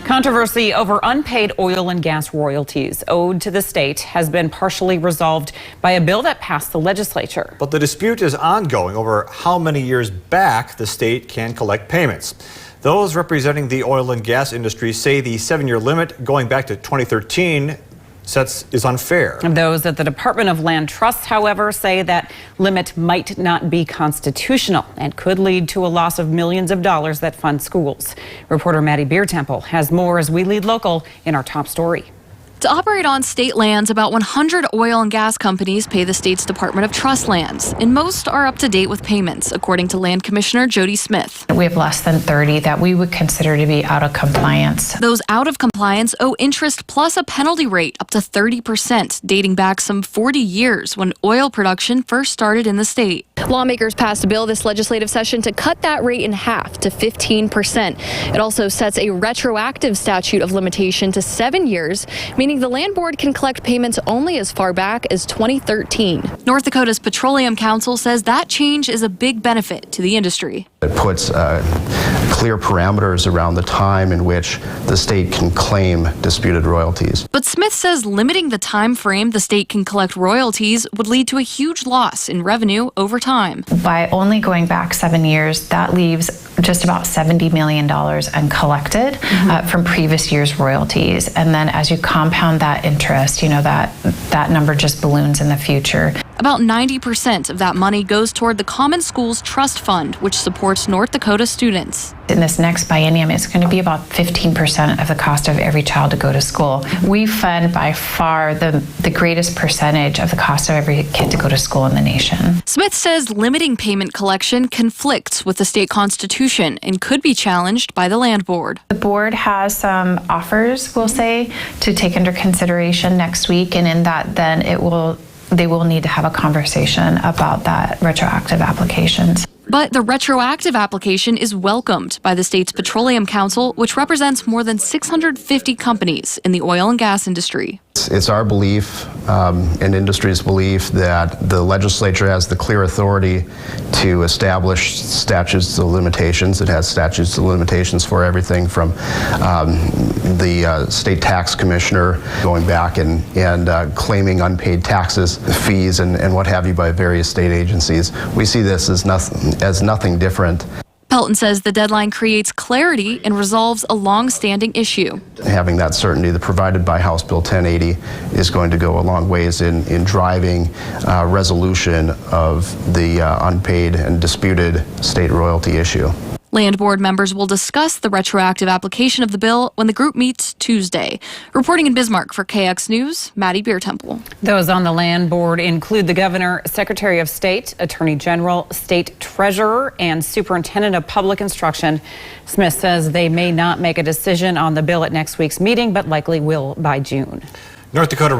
Controversy over unpaid oil and gas royalties owed to the state has been partially resolved by a bill that passed the legislature. But the dispute is ongoing over how many years back the state can collect payments. Those representing the oil and gas industry say the 7-year limit going back to 2013 is unfair. Those at the Department of Land Trust, however, say that limit might not be constitutional and could lead to a loss of millions of dollars that fund schools. Reporter Maddie Beertemple has more as we lead local in our top story. To operate on state lands, about 100 oil and gas companies pay the state's Department of Trust lands, and most are up to date with payments, according to Land Commissioner Jody Smith. We have less than 30 that we would consider to be out of compliance. Those out of compliance owe interest plus a penalty rate up to 30%, dating back some 40 years when oil production first started in the state. Lawmakers passed a bill this legislative session to cut that rate in half to 15%. It also sets a retroactive statute of limitation to 7 years, meaning the Land Board can collect payments only as far back as 2013. North Dakota's Petroleum Council says that change is a big benefit to the industry. It puts clear parameters around the time in which the state can claim disputed royalties. But Smith says limiting the time frame the state can collect royalties would lead to a huge loss in revenue over time. By only going back 7 years, that leaves just about $70 million uncollected from previous year's royalties. And then as you compound that interest, you know, that number just balloons in the future. About 90% of that money goes toward the Common Schools Trust Fund, which supports North Dakota students. In this next biennium, it's going to be about 15% of the cost of every child to go to school. We fund by far the greatest percentage of the cost of every kid to go to school in the nation. Smith says limiting payment collection conflicts with the state constitution and could be challenged by the Land Board. The board has some offers, we'll say, to take under consideration next week, and in that then they will need to have a conversation about that retroactive applications. But the retroactive application is welcomed by the state's Petroleum Council, which represents more than 650 companies in the oil and gas industry. It's our belief and industry's belief that the legislature has the clear authority to establish statutes of limitations. It has statutes of limitations for everything from the state tax commissioner going back and claiming unpaid taxes, fees, and what have you by various state agencies. We see this as nothing different. Pelton says the deadline creates clarity and resolves a long-standing issue. Having that certainty that provided by House Bill 1080 is going to go a long ways in driving resolution of the unpaid and disputed state royalty issue. Land Board members will discuss the retroactive application of the bill when the group meets Tuesday. Reporting in Bismarck for KX News, Maddie Beertemple. Those on the Land Board include the Governor, Secretary of State, Attorney General, State Treasurer, and Superintendent of Public Instruction. Smith says they may not make a decision on the bill at next week's meeting, but likely will by June. North Dakota